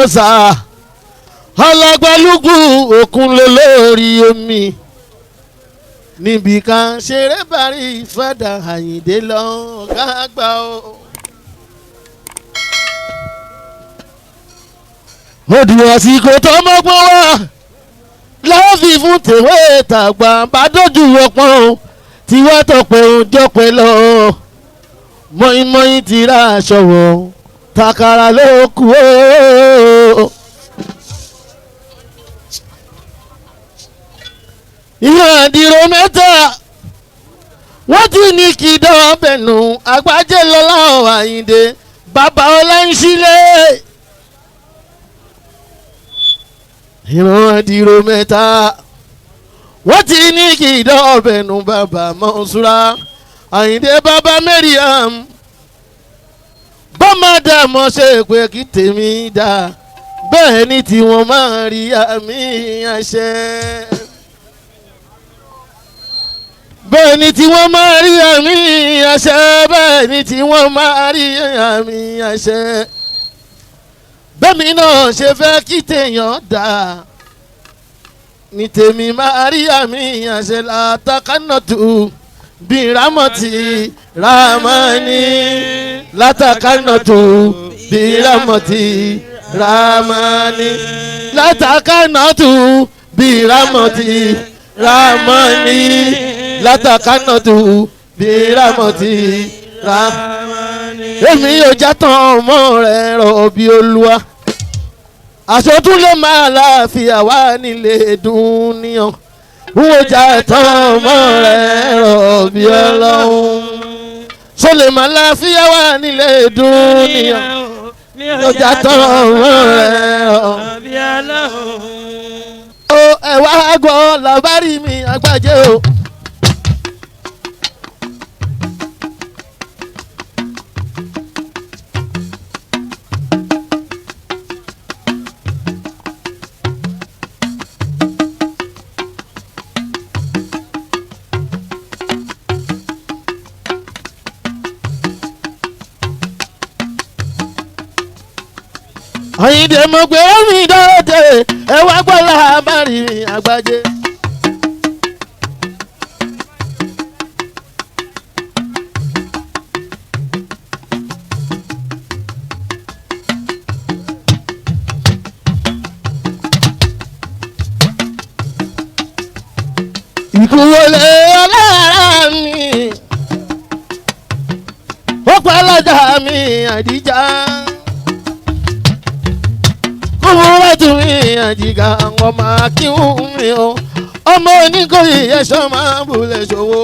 ọ̀sà alágbálúgbù òkun ló lórí omi níbi kan ṣeré bari fàdà Àyìndé lọ́gá àgbà o. odù àsìkò tó mọ́gbọ́n wá láwọn fi fún tèwé tàgbà bá dójú ọpọ́n o tí wá tọpẹ́ òjọpẹ́ lọ mọ́ínmọ́ín ti ra aṣọ wọ̀ takara ló kù o. ìyá àdìrò mẹ́ta wọ́n ti ní kí dọ́ọ̀bẹ̀nù àgbájé lọ́lá Àyìndé bàbá Ọláńsílẹ̀. ìran àdìrò mẹ́ta wọ́n ti ní kí dọ́ọ̀bẹ̀nù bàbá Mọ́nsúrà Àyìndé bàbá Mariam bọ́mọdé mọ̀ ṣe pé kí tèmi dá bẹ́ẹ̀ ni tí wọ́n máa rí àmì àṣẹ. bẹ́ẹ̀ ni tí wọ́n máa rí àmì àṣẹ bẹ́ẹ̀ ni tí wọ́n máa rí àmì àṣẹ. bẹ́ẹ̀mi náà ṣe fẹ́ kí tèèyàn dá ni tèmi máa rí àmì àṣẹ látàkánàtù bí rámọ̀tì rámánì látàkánàtù bí rámọ̀tì rámánì látàkánàtù bí rámọ̀tì rámánì látàkánàtù bí rámọ̀tì rámánì. èmi ò já tán ọmọ rẹ̀ rọ̀ bí Olúwa àṣọtún lè máa láàfíà wá nílé dúníyàn wọ́n jà tán ọmọ rẹ̀ rọ̀ bí Ọlọ́run ṣó lè máa láàfíà wá nílé dúníyàn wọ́n jà tán ọmọ rẹ̀ rọ̀ bí Ọlọ́run. ó ẹ̀wá gbọ́ làbárí mi àgbàjẹ́ o. Àyìndé mo gbé mi dóde ẹ wá gbọ́ làbárí àgbájé. ikú wọlé ọlọ́ra mi ó pa lọ́jà mi Àdìjà. tún mi àjìgà ọmọ akíhùn mi o ọmọ oníkòyí ẹ̀ṣọ́ máa ń bulẹ̀ ṣòwò.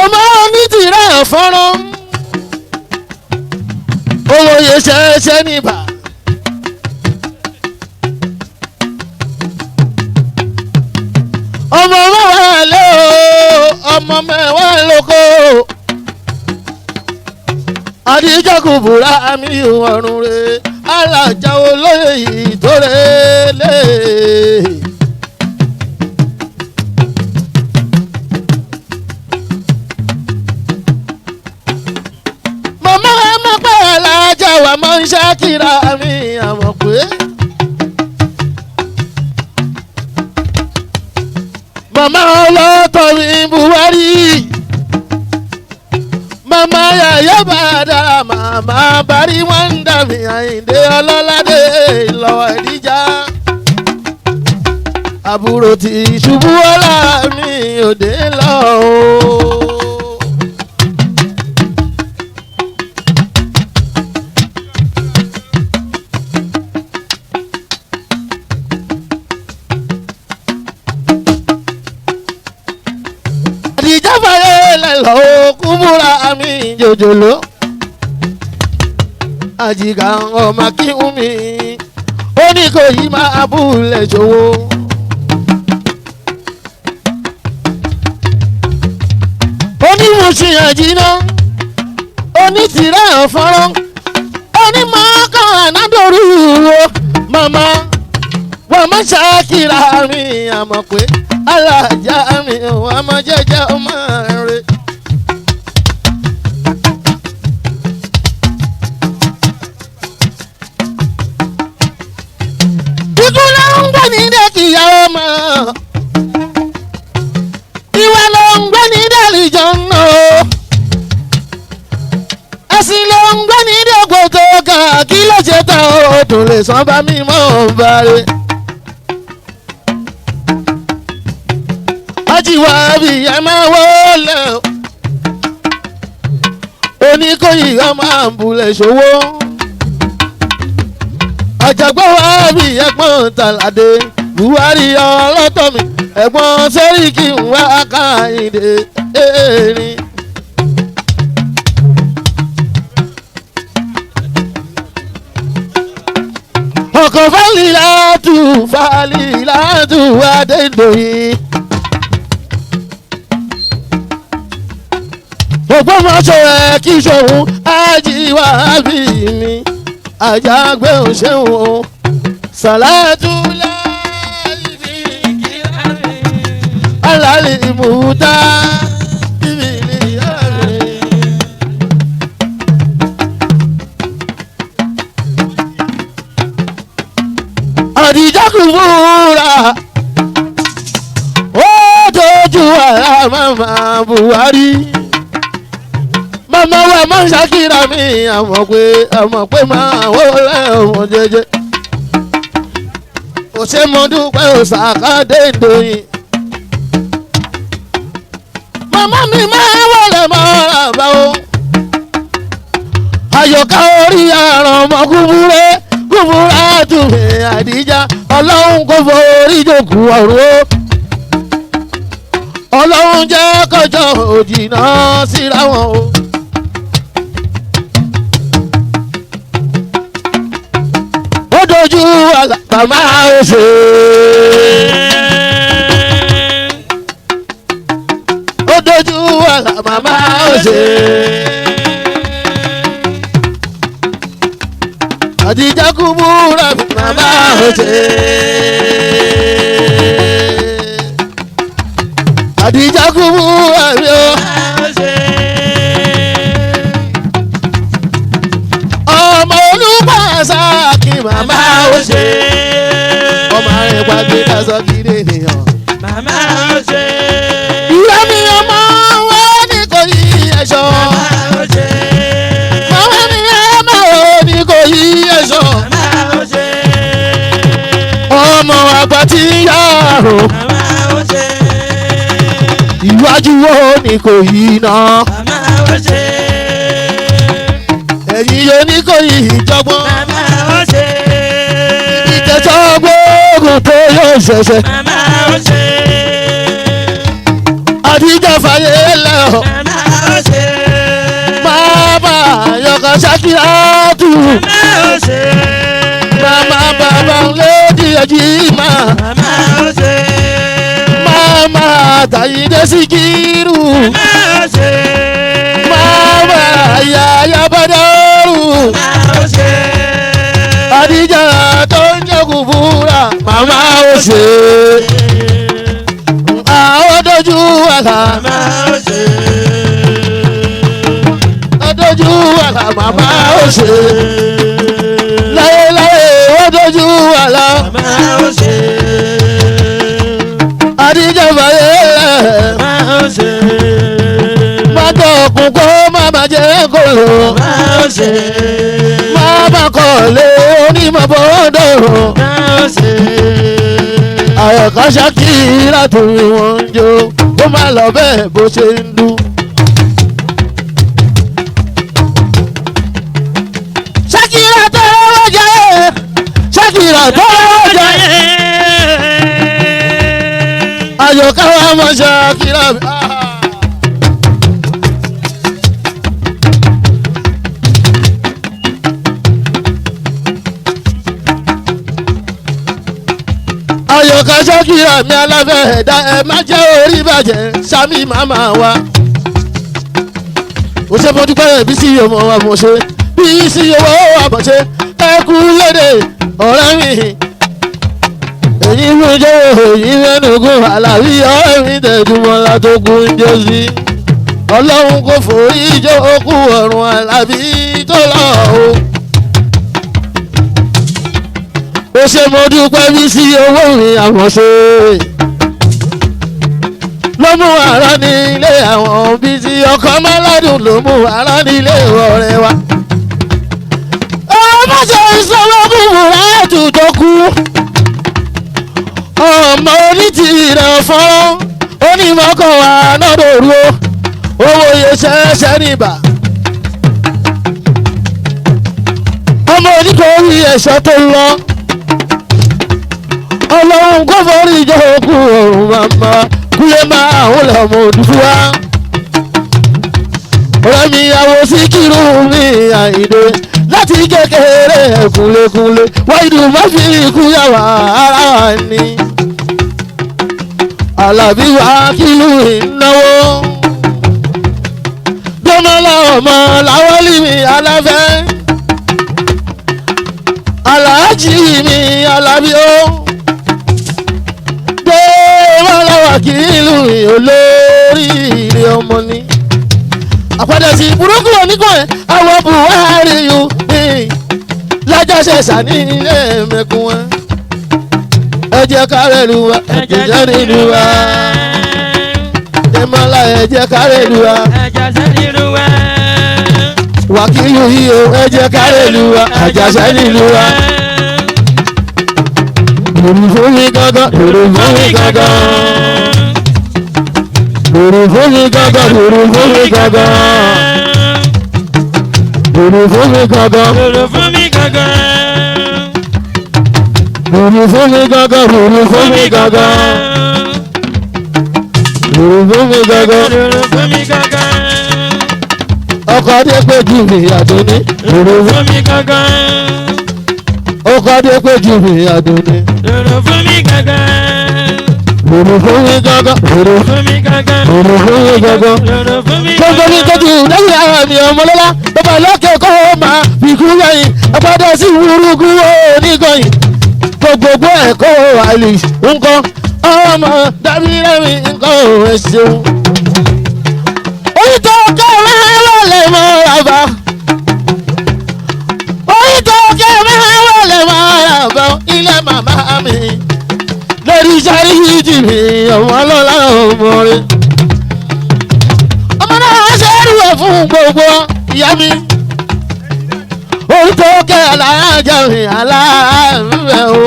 ọmọ onítìrẹ ọ̀fọ́rọ́ olóye ṣẹ́ṣẹ́ níbà. ọmọ mẹ́wàá lé o ọmọ mẹ́wàá lóko Àdìjà Kúbúrà mi ọ̀run re alájà olóyè yìí tó rẹ̀ lé. màmá mọ̀ pé alájà wà máa ń ṣàkírà mi àmọ̀ pé. mama ọlọ́tọ̀ mi Buhari mama yàyà bàdà mama bari wàndà mi Àyìndé ọlọ́ládé lọ́wọ́ Àdìjà àbúrò tí ṣubú ọlá mi òde lọ o. Àdìjà fàyè lẹ́lọ́ Kúbúrà mi jòjòló àjìgà ọmọ kíhùn mi ó ní kò yí máa búlẹ̀ ṣòwò. ó ní mo ṣe àjìnà ó ní tìrẹ ọ̀fọ́rọ́ ó ní máa kàn ànádọ́rù wo màmá wọ́n máa ṣàkírà mi àmọ̀ pé alájà mi ò ọmọ jẹ́jẹ́ ọmọ rẹ̀. ikú ló ń gbé ní dẹ́kìyà ọmọ ìwà ló ń gbé ní dẹ́lìjọ́ náà ẹ̀sìn ló ń gbé ní dẹ́gbò tó ga kí ló ṣe ta òdùn lè sàn bá mi mọ́ bàrẹ̀. ajiwa bí ẹ máa wọlé oníkóyì ọmọ àbúlé ṣòwò àjàgbọ́n wa bí ẹ̀gbọ́n tàlàdé buhari ọlọ́tọ̀ mi ẹ̀gbọ́n sẹ́ríkì ń wá káyìndé erin. ọkọ̀ fàlìlàtù adédọ̀yìn. ògbómọ̀ṣọ́ ẹ̀ kí ṣòun ajíwá bí mi àjàgbé òṣèwọ̀n sàlátù láìpẹ́ kíláàmì alálẹ̀ ìmúta bíbélì yàrá. àdìjá kò múra ó tójú àrà màmá Buhari mama wa máa ń ṣàkíra mi àmọ̀ pé máa wọlé ọmọ jẹjẹ kò ṣe mọ dúpẹ́ òṣàkádé ìdòyìn mama mi máa wọlé mọ́ra bá o àyọ̀ká orí àrùn ọmọ kúbúrẹ́ àtúnfẹ́ àdíjà ọlọ́run kò forí jòkó ọ̀rọ̀ ọlọ́run jẹ́ kọjọ́ òjìnà síra wọn o. dojú àlàbà máa ń ṣe. ó dojú àlàbà máa ń ṣe. àdìjà kú múra mi màmá ń ṣe. àdìjà kú múra mi ó. ọmọ olùpàṣà kí màmá ó ṣe. ọmọ rẹ̀ pàgbé dasọ kiri ènìyàn. màmá ó ṣe. ìyá mi ọmọ wọn ní kò yí ẹ̀ṣọ́. màmá ó ṣe. màmá mi ọmọ wọn ní kò yí ẹ̀ṣọ́. màmá ó ṣe. ọmọ àgbà tí ń yàrá. màmá ó ṣe. iwájú wo ni kò yí náà. màmá ó ṣe. ẹ̀yin yóò ní kò yí ìjọgbọ́n. màmá ó ṣe. ìtẹ̀tọ́ gbóògùn tó yóò ṣẹ̀ṣẹ̀. màmá ó ṣe. àdìjà fàyè lẹ̀ ọ́. màmá ó ṣe. Mama yọkọ Ṣakiratu. màmá ó ṣe. Mama bàbá lódì ẹjì mà. màmá ó ṣe. Mama Tàyídé Síkírù. màmá ó ṣe. Mama Yàyà Bàdàrù. màmá ó ṣe. Àdìjà tó ń jẹ́kù fúra. Mama ó ṣe. Àwọn dojú àlà. màmá ó ṣe. Dojú àlà màmá ó ṣe. Láyéláyé ó dojú àlà. màmá ó ṣe. Àdìjà fàyè lẹ̀. màmá ó ṣe. Mọ́tò òkun kó má má jẹ́ kó lò. màmá ó ṣe. Má má kọ̀ lé onímọ̀ bọ́dọ̀. màmá ó ṣe. Àyọ̀ká Ṣakiratu wọn ń jó. Ó má lọ bẹ́ẹ̀ bó ṣe ń dún. Ṣakiratu ọjà ẹ̀. Ṣakiratu ọjà ẹ̀. Àyọ̀ká wa mọ̀ Ṣakiratu. Àyọ̀ká Ṣakiratu mi aláfẹ́ ẹ̀dá ẹ̀ má jẹ́ orí bàjẹ́ sami màmá wa. Mo ṣe fọ́n dúpẹ́ bí sí ọmọ wa mo ṣe bí sí owó wa mo ṣe ẹ kú lédè ọ̀rẹ́ mi. Èyí ló jẹ́ èyí Àlàbí ọ̀rẹ́ mi tẹ̀dúmọ́lá tó kú ń jó sí. Ọlọ́run kò forí jó kú ọ̀run Àlàbí tó lọ o. Ó ṣe mo dúpẹ́ bí sí owó mi àmọ̀ṣe. Ló mú àrá ní ilé àwọn bí tí ọkọ̀ mọ́ládùn ló mú àrá ní ilé ọ̀rẹ́ wa. Ọmọ ṣe ìṣòro búburú àtúntò kú. Ọmọ onítìrẹ̀ fọ́nrán onímọ̀kọ̀ wa lọ́dọ̀ọ́rù o. Owó iye ṣẹ́ṣẹ́ níbà. Ọmọ oníkòrí ẹ̀ṣọ́ tó lọ. Ọlọ́run kò forí ìjọ òkú ọ̀run màmá kúlẹ̀ máa ń lọ ọmọ Odùduwà. Ọ̀rẹ́ mi àwọ̀ Síkírù mi Àyìndé láti kékeré kúnlékúnlé wáyé má fi ikú yàwá ara ni. Àlàbí wa kílù ìnáwó. Gbọ́mọlá ọmọ Láwálí mi aláfẹ́. Aláàjì mi Àlàbí o. Gbọ́mọlá wa kílù olórí ilé ọmọ ni. Àpàdé sí burúkú oníkan ẹ̀ àwọn Buhari yóò lájọṣe sàní ilé mẹ́kún wa. Ẹ jẹ́ ká rẹ̀lú wa ẹ̀jẹ̀ nínú wa. Gbọ́mọlá ẹ jẹ́ ká rẹ̀lú wa ẹ̀jẹ̀ nínú wa. Wàkílù yìí o ẹ jẹ́ ká rẹ̀lú wa àjàṣẹ́ nínú wa. Lòrù fún mi gángan lòrù fún mi gángan. Lòrù fún mi gángan lòrù fún mi gángan. Lòrù fún mi gángan. Lòrò fún mi gangan. Lòrù fún mi gángan lòrù fún mi gángan. Lòrù fún mi gángan. Lòrò fún mi gangan. Ọkọ̀ adé pé jù mí àdóní. Lòrù Lòrò fún mi gangan. ọkọ̀ adé pé jù mí àdóní. Lòrò fún mi gangan. Lòrù fún mi gángan. Lòrù Fún mi gangan. fún mi gángan. Lòrò fún mi Gbogbo ní gangan. tọ́jú lẹ́yìn ara mi ọmọlọ́lá bàbá lókè kó o máa fi kú lẹ́yìn ọ̀padà sí wúrúkú oníkọyìn gbogbo ẹ̀kọ́ àlè ńkọ́ ọmọ dábìrẹ́mi ńkọ́ ẹ̀ ṣeun. Oyítọ́ kẹ́rẹ́ wọlé mọ́ rábà oyítọ́ kẹ́rẹ́ wọlé mọ́ rábà ilé màmá mi lórí sáré yìí mi ọmọlọ́lá ọmọ rẹ̀. Ọmọ náà ṣe é rú ẹ̀ fún gbogbo ìyá mi. Orúkọ kẹ́ alájà mi aláàbẹ̀ o.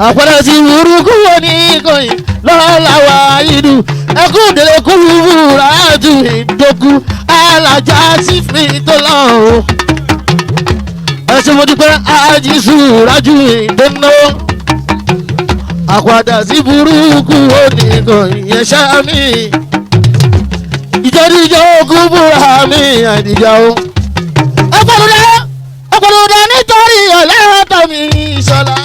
Àpẹẹrẹ ti burúkú wo ní ìkọyìn lọ́la wa ìlú. Ẹkún délé kú wúra ju ìdókú. Alájà sí fi tó lọ o. Ẹ̀sìn mo dúpẹ́ àjíṣù rájú ìdènà. Àpàdà sí burúkú wo ní ìkọyìn yẹn ṣá mi. Ìjọ́díjọ́ ogún búra mi àdìjà o. Ọ̀pọ̀lọpọ̀ nítorí ọ̀lẹ́ọ̀tọ̀ mi ìṣọ̀lá.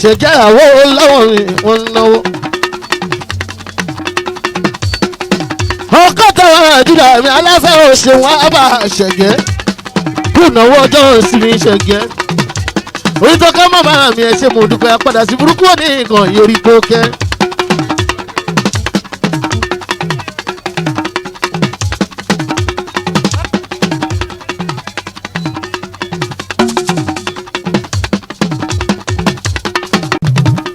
Ṣèjẹ́yàwó lọ́wọ́ mi wọ́n náwó. Ọkọ̀tọ̀ àdúrà mi aláfẹ́ òṣèwọ̀n àbá ṣẹ̀gẹ́. Kùnàwó ọjọ́ ìsinmi ṣẹ̀gẹ́. Onítọ́ká màmá mi ẹ̀ ṣe mo dúpẹ́ apádà sí burúkú ní nǹkan yorí pókẹ́.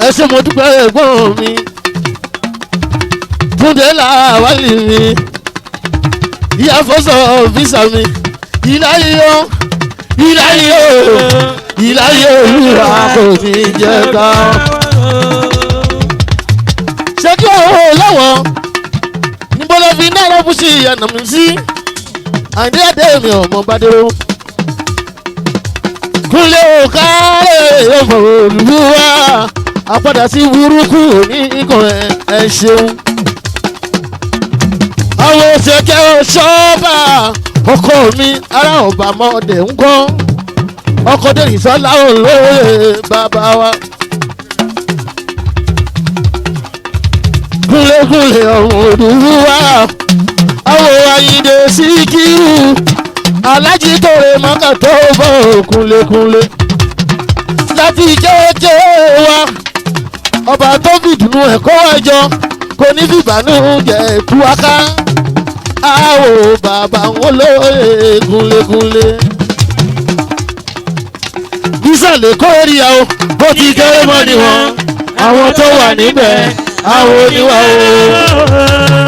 Ẹ ṣe mo dúpẹ́ ẹ̀gbọ́n mi Túndé Làwálì mi ìyá fọ́sọ̀ físà mi ìláyé olúwa kò ní jẹ́ ká. Ṣé kí ọ̀hún lọ́wọ́ níbo ló fi náírà bú sí ìyànà mi sí àǹdí àdé mi ọmọ Bádéró. Kúnlé òkàlẹ̀ ọmọ olúwa àpàdà sí burúkú ní ikọ̀ ẹ̀ ṣeun. Àwọn òṣèké ṣọ́ọ̀bà ọkọ mi ará ọba mọ́ọ̀dẹ̀ ń kọ́ ọkọ̀ dé ìsọ́lá olóyè bàbá wa. Kúnlẹ̀kúnlẹ̀ ọmọ Odùduwà àwọn Àyìndé Síkírù Aláàjì tó rè mọ́kà tó bọ̀ kúnlékúnlé láti kékeré wa ọba tó fìdùnnú ẹ̀kọ́ ẹjọ́ kò ní fìbànújẹ́ tú aká àwò bàbá wọn lóye kúnlékúnlé ìsàlẹ̀ kórìíra o bó ti kéré mọ́ ni wọn àwọn tó wà níbẹ̀ àwọn oníwà o.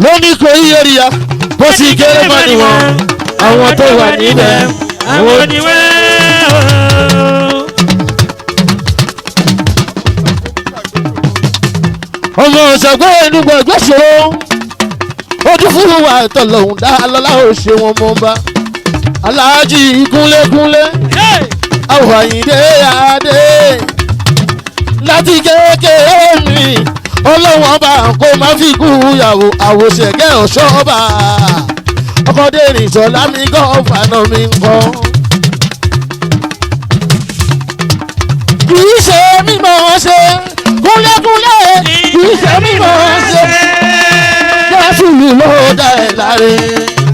lóní kò yí èrìyà bó ti kéré mọ́ ni wọn àwọn tó wà níbẹ̀ àwọn oníwà o. ọmọ ṣàgbọ́n ẹnu gbọ̀gbẹ́ ṣòro ojú fún wa tọ̀lọ̀hún dá lọ́lá ò ṣe wọn mọ́ bá aláàjì kúnlékúnlé àwọn àyíndé adé láti kékeré mi ọlọ́wọ́n bá kó má fi kú ìyàwó àwòṣẹ̀gẹ́ ọ̀ṣọ́ba ọkọ̀dé ìrìnsọ̀lá mi gọ́ọ̀fànà mi ń kọ́. kì í ṣe mímọ́ ṣe kúnlékúnlé kì í ṣe mímọ́ ṣe jésù ló dá ẹ̀ láre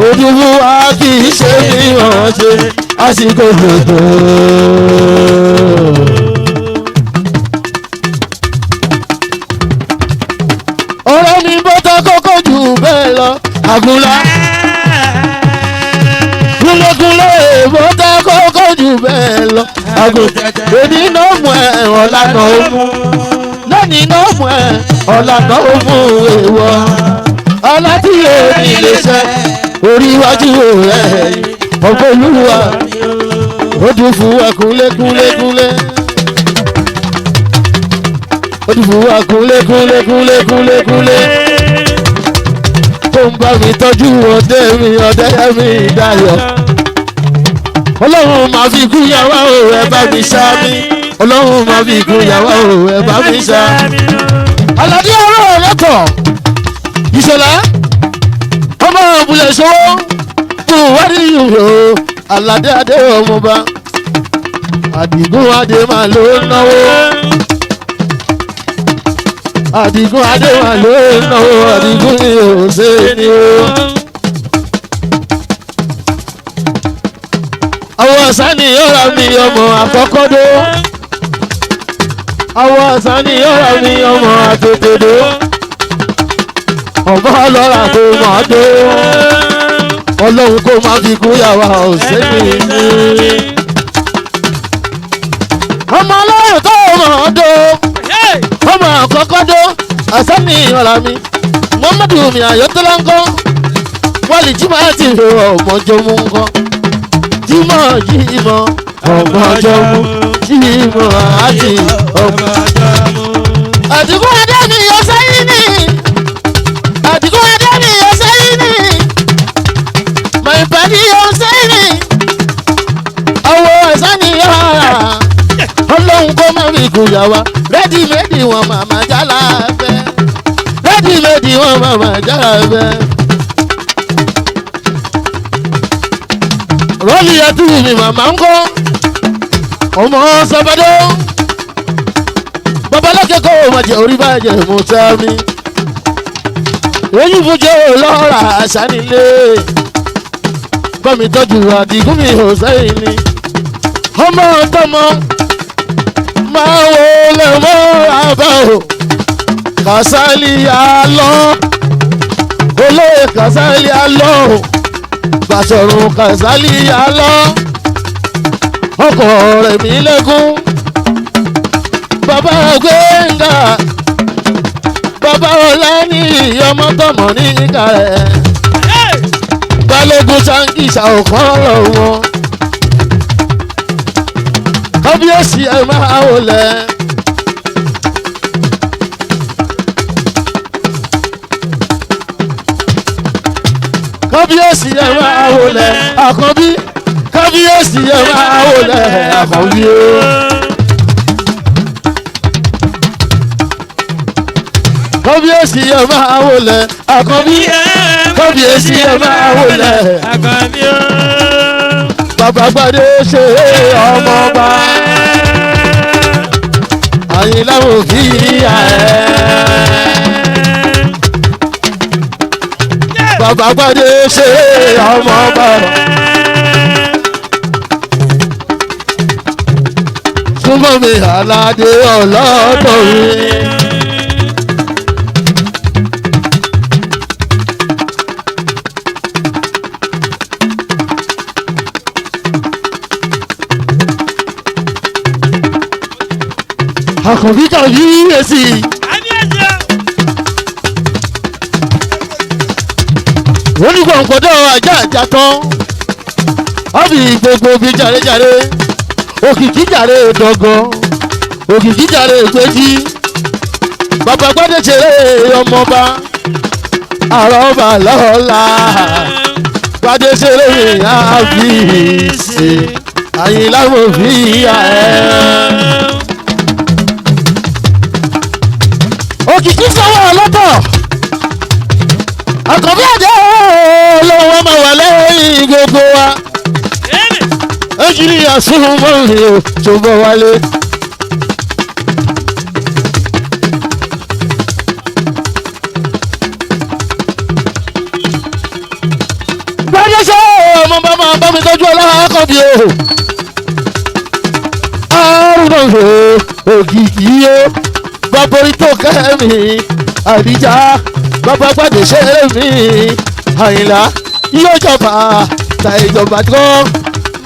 ojúbú wa kì í ṣe mímọ́ ṣe àsìkò gbogbo. ọ̀rọ̀ mi bó tán kókó jù bẹ́ẹ̀ lọ àgùnlá kúnlékúnlé bó tán kókó jù bẹ́ẹ̀ lọ àgùnlá èmi náà mú ẹ̀ ọ̀lànà òmù lónìí náà mú ẹ̀ ọ̀lànà òmù èèwọ̀ ọlọ́tí èmi lè ṣe orí iwájú rẹ̀ ọ̀pọ̀lúwa ojú fún wa kúnlékúnlékúnlé ojú fún wa kúnlékúnlékúnlékúnlé tó ń bá mi tọ́jú ọdẹ mi dayọ̀ ọlọ́run máa fi kú yàwá o ẹ bá mi ṣá mi ọlọ́run máa fi kú yàwá o ẹ bá mi ṣá aládé ọ̀rọ̀ lọ́tọ̀ ìṣọ̀lá ọmọ òbúlẹ̀ ṣọwọ́ fún wádìí yòó aládé adé ọmọba àdìgún adé máa ló náwó àdìgún adé máa ló náwó àdìgún mi ò ṣe ni o. àwọn ọ̀sán ni yọ̀rọ̀ mi ọmọ àkọ́kọ́ dó àwọn ọ̀sán ni yọ̀rọ̀ mi ọmọ àtètè dó ọba ọlọ́ra kò máa dó ọlọ́run kò máa fi kú yàwá òsèlú ní. ọmọ ọlọ́run tó máa dó ọmọ àkọ́kọ́ dó àsánì ọ̀la mi muhammadu mi àyọ́tọ́lá ńkọ́ wálé jimá ti rò ọmọjọ́mú ńkọ́ jimá ọmọjọ́mú jimá àti ọmọjọ́mú. àdìgún adé mi yọ sẹ́yìn ní. àdìgún adé mi yọ sẹ́yìn ní. my body yọ sẹ́yìn ní. ọwọ́ ẹ̀sán ni yọ̀ọ̀ra ọlọ́run kó má mi gùn yà wá rẹ́dí méjì wọn màmá jálá fẹ́ rẹ́dí méjì wọn màmá jálá fẹ́. rọ́ọ̀lì ẹtù mi màmá ń kọ́ ọmọ sọ́bàdó babalókè kó o máa jẹ orí bàjẹ́ mo tẹ́ mi èyí fún jẹ́ olóra àṣà nílé bọ́mi tọ́jú àdìgún mi ò sẹ́yìn ni ọmọ tọmọ máa wo lè mọ́ àbá o Kàsálí alọ́ olóyè Kàsálí alọ́ Bàṣọ̀run Kàsálí alọ́ ọkọ̀ rẹ̀ mí lẹ́kún bàbá Gbénga bàbá Ọláni ọmọ tọmọ ní ìka rẹ̀ Balógun Ṣáńkì ṣàwòkọ́ ọ̀rọ̀ wọn kábíyèsí ẹ máa wọlé. kábíyèsí ẹ máa wọlé àkànbí kábíyèsí ẹ máa wọlé àkànbí o. kábíyèsí ẹ máa wọlé àkànbí kábíyèsí ẹ máa wọlé àkànbí o. bàbá Gbadé ṣe ọmọọba àyìnlá òfin bàbá gbadé ṣe ọmọ ọba súnmọ́ mi aládé ọlọ́dọ̀rin. àkànbí kàbí èsì. onígbọ̀nkọ̀dọ̀ ajá àjà tán ọ̀bì gbogbo bí jàrejàre òkìkí jàre dọ̀gọ̀ òkìkí jàre gbèjì bàbá gbọ́dọ̀ ṣeré ọmọọba àrọ́bà lọ́la gbọ́dọ̀ ṣeré àbíṣe àyìnlá mo fi yà ẹ́. òkìkí sọ́wọ́ ọlọ́tọ̀ àkọ́bí àjẹ́ olówó máa wà lẹ́yìn gbogbo wa ejiri àsúnmọ́ rẹ̀ ò tó bọ̀ wálé. gbọ́dọ̀ṣọ́ ọmọ bá máa bá mi tọ́jú ọlọ́kọ̀bí o àrùn náà òkìkí yó bàbórí tó kẹ́mi àdìjà bàbá gbàdé ṣeré mi àyìnlá yóò jọba ta ìjọba gan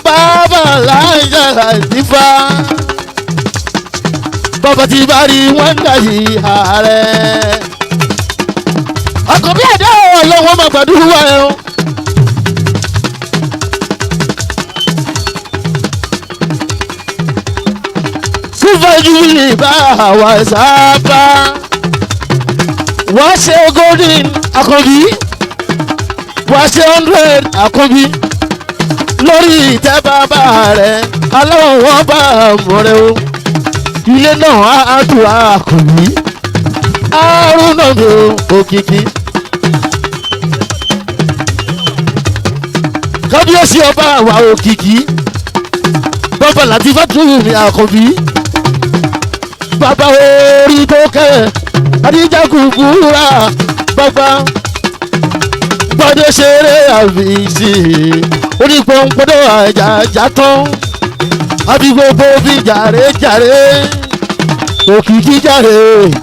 bàbá láìjà láìsífà bàbá tí bá rí wọn ń dàyí ààrẹ àkọ́bí ẹ̀dá ọlọ́wọ́ máa gbàdúrà ẹ̀ o. Jubilee bá àwa sábà wá ṣe golden àkànbí wá ṣe 100 àkànbí lórí ìtẹ́ bàbá rẹ̀ aláwọ̀ wọn bá mọ̀rẹ́ o ilé náà á tù àkànbí àrùn náà mi òkìkí kábíyèsí ọba àwa òkìkí bàbá láti fàtú mi àkànbí bàbá orí tó kẹ́ àdíjà kúkúrà bàbá gbọ́dọ̀ ṣeré àfìsí onípọ̀npọ̀dọ̀ àjàjà tán àbí gbogbo bí jàre òkìkí jàre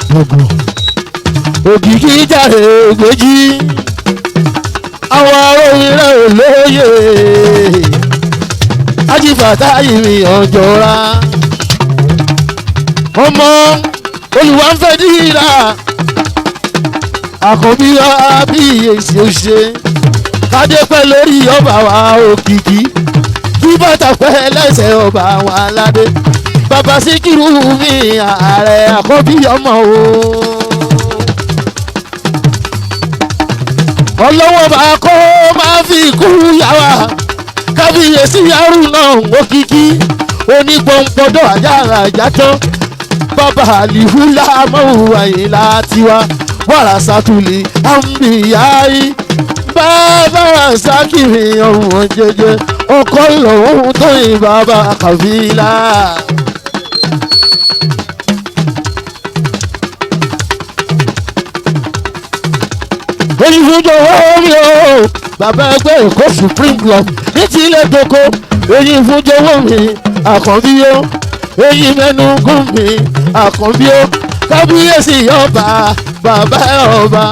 gbogbo òkìkí jàre gbèjì àwọn aróyìn rẹ̀ olóyè ajífàtà ìrìn ọ̀jọ̀ra ọmọ olùwà ń fẹ́ dìrà àkànbí àbíyèsí òṣè kádé pẹ́ lórí ọba wa òkìkí kí bàtà pẹ́ lẹ́sẹ̀ ọba wa aládé bàbá Síkírù mi ààrẹ àkànbí ọmọ o. ọlọ́wọ́ bá kó máa fi kú yàrá kábíyèsí Haruna òkìkí onípọ̀npọ̀dọ̀ àjàrà àjàtán bàbá àlìhùlà mọ́wùwà yìí láti wá wàrà sátúlì àmbìyáyí bàbá sákìrì ọ̀hún jẹjẹ ọkọ lọ́wọ́ tó yìn bàbá kàfílà. onífúnjọ wọ́n mi o bàbá ẹgbẹ́ Èkó Supreme Club ní ti ilé doko onífúnjọ wọ́n mi àkànbí o èyí mẹ́nu gún mi àkànbí ó kábíyèsí ọba bàbá ọba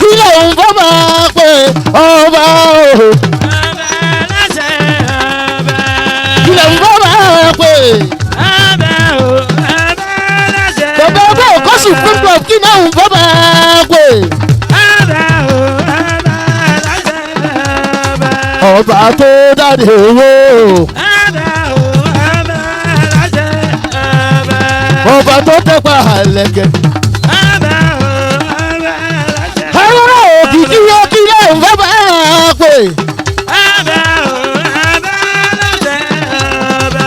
kí lóun bá máa pè ọba o kí lóun bá máa pè bàbá ọba Èkó Supreme Club kí lóun bá máa pè ọba tó dáde owó. ọba tó tẹ́pà àlẹ́kẹ̀. Haruna òkìkí yóò kí lẹ́yìn bàbá pè.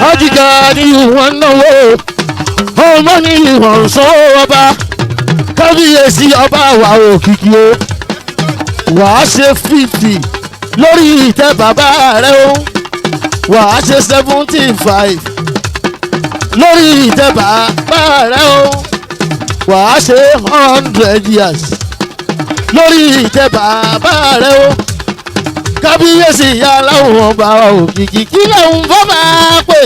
Ajíga ni ìwọ̀n náwó ọmọ ní ìwọ̀n sọ ọba kábíyèsí ọba wa òkìkí o wàá ṣe 50 lórí ìtẹ́ bàbá rẹ o wàá ṣe 75 lórí ìtẹ́ bàbá rẹ o wàá ṣe 100 years lórí ìtẹ́ bàbá rẹ o kábíyèsí ìyá aláwọ̀ ọba òkìkí kí lóun fọ́ máa pè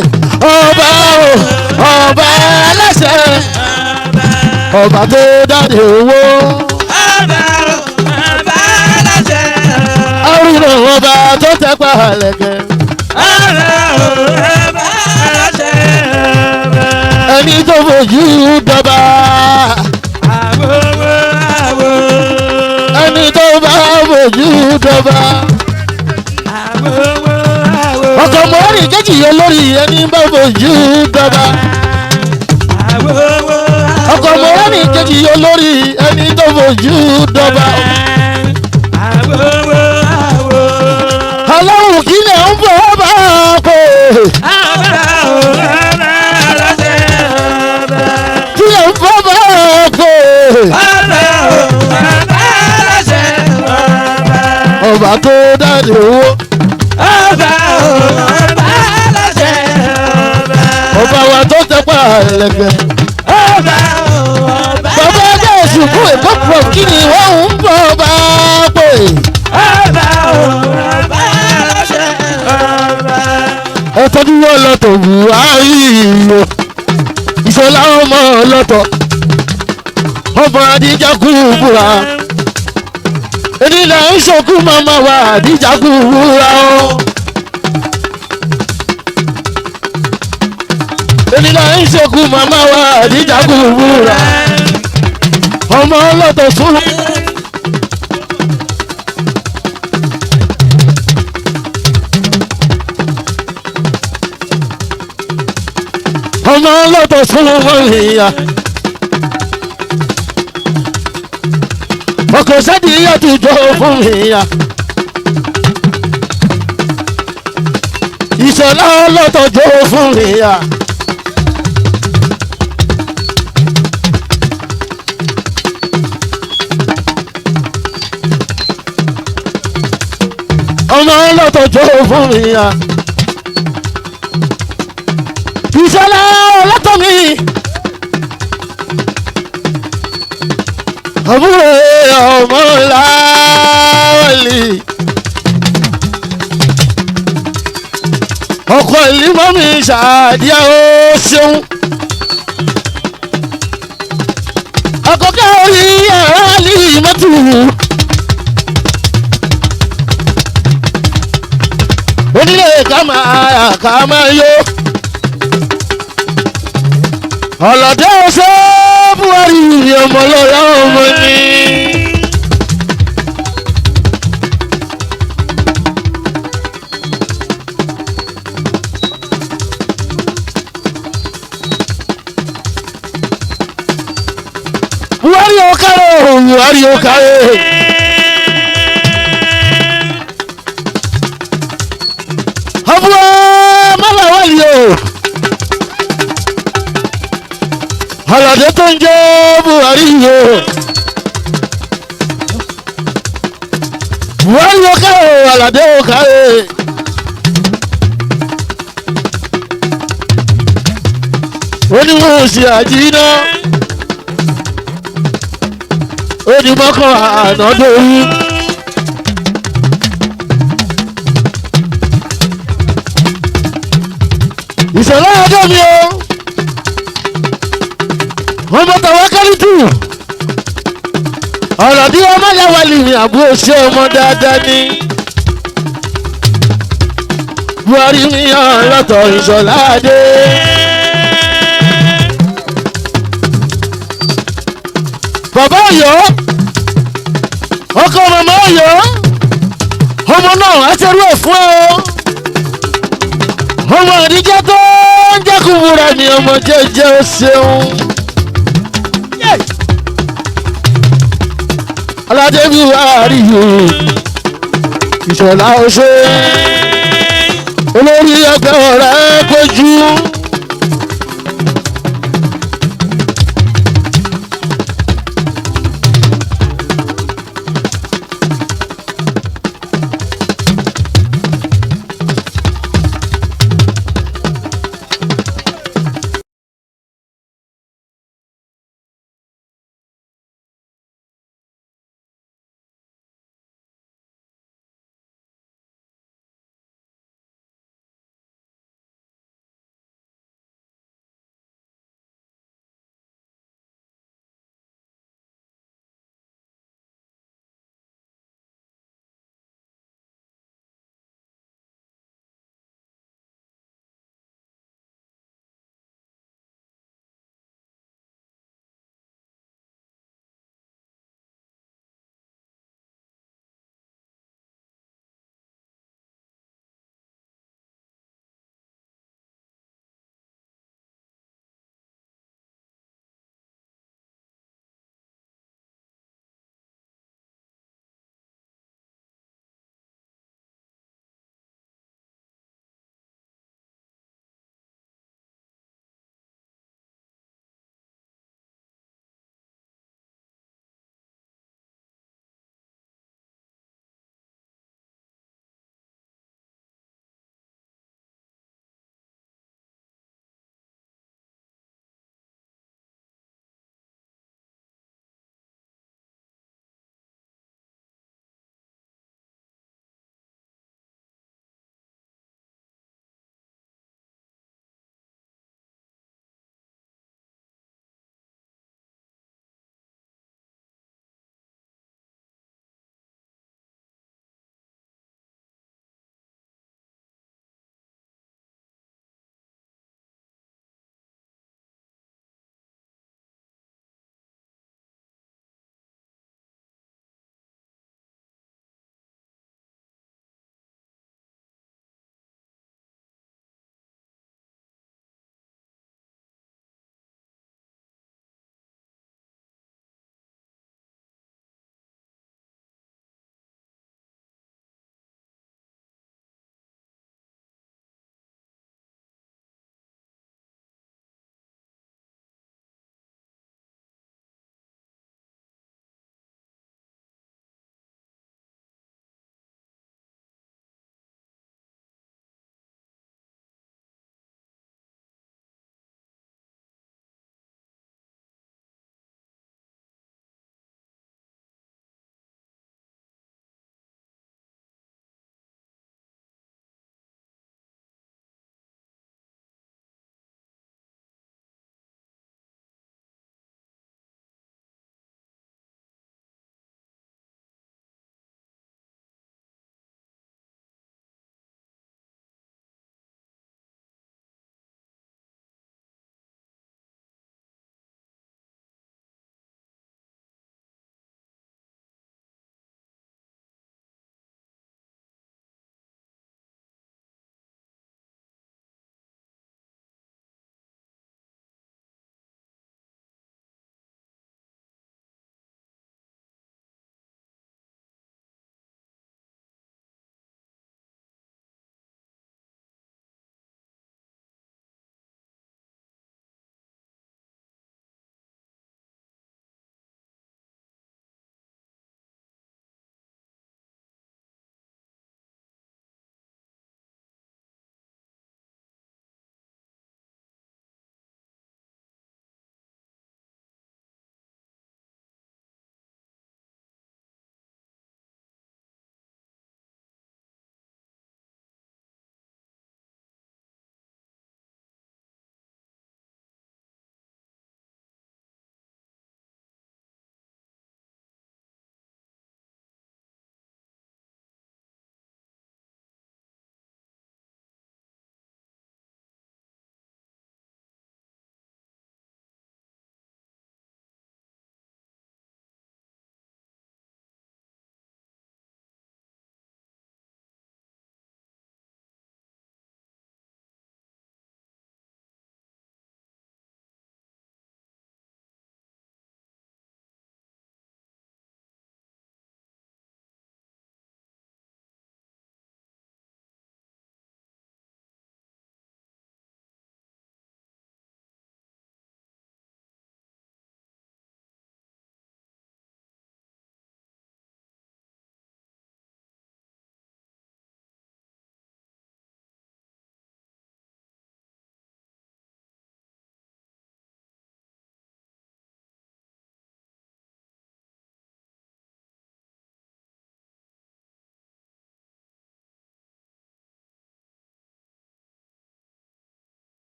ọba o ọba aláṣẹ ọba tó dáde owó àrùn ọba tó tẹpá lẹ̀kẹ̀ ẹni tó fojú dọba ẹni tó bá fojú dọba ọkọ̀ mọ́rin kejì yẹn lórí ẹni bá fojú dọba ọkọ̀ mọ́rin kejì yẹn lórí ẹni tó fojú dọba ọlọ́run kí lè ń bọ̀ bá pé kí lè ń bọ̀ bá pé ọba tó dáde owó ọba wa tó tẹpá ẹlẹgbẹ bàbá ẹgbẹ́ òṣùkú èkó pọ̀ kí ni wọ́n ń bọ̀ bá pé. ẹ tọ́jú wọn lọ́tọ̀ Buhari o Ìṣọ̀lá ọmọ lọ́tọ̀ ọmọ Adija kú búra ènìyàn ń ṣokú màmá wa Adija kú búra o ènìyàn ń ṣokú màmá wa Adija kú búra ọmọ lọ́tọ̀ sún. ọmọ ọlọ́tọ̀ fún wọn ìyá ọkọ̀ sẹ́dí àtijọ́ fún ìyá Ìṣọ̀lá ọlọ́tọ̀ jọ fún ìyá ọmọ ọlọ́tọ̀ jọ fún ìyá Ìṣọ̀lá ọlọ́tọ̀ mi àbúrò ọmọ láwọlì ọkọ ìlímọ̀ mi ṣàdíyà ó ṣeun ọkọ̀kẹ́ orí ẹ̀rọ àlìmọ́tù onílé ká máa yó. ọ̀lọ́dẹ́ ọ̀sẹ̀ Buhari ọmọ lọ́yà ọmọ ni. Buhari ó kárẹ̀ Buhari ó kárẹ̀. àbúrò mọ́làwálì o. ọ̀làdé tó ń jẹ́ Buhari o Buhari ó kárẹ̀ ọ̀làdé ó kárẹ̀ oníwọ̀n ṣe àjínà onímọ̀kàn ànádọ́rú Ìṣọ̀lá ọjọ́ mi o ọmọ Tawakalitu ọ̀rọ̀ bí ọmọ Láwálì ní àbúrò ṣe ọmọ dáadáa ní Buhari mi hàn lọ́tọ̀ Ìṣọ̀lá adé bàbá Ọ̀yọ́ ọkọ màmá Ọ̀yọ́ ọmọ náà á ṣerú ẹ̀ fún ẹ o ọmọ Àdíjà tó ń jẹ́kùn wúra ni ọmọ jẹ́jẹ́ ó ṣeun. aládé Buhari yìí Ìṣọ̀lá ọṣẹ olórí ẹgbẹ́ ọ̀rẹ́ kojú.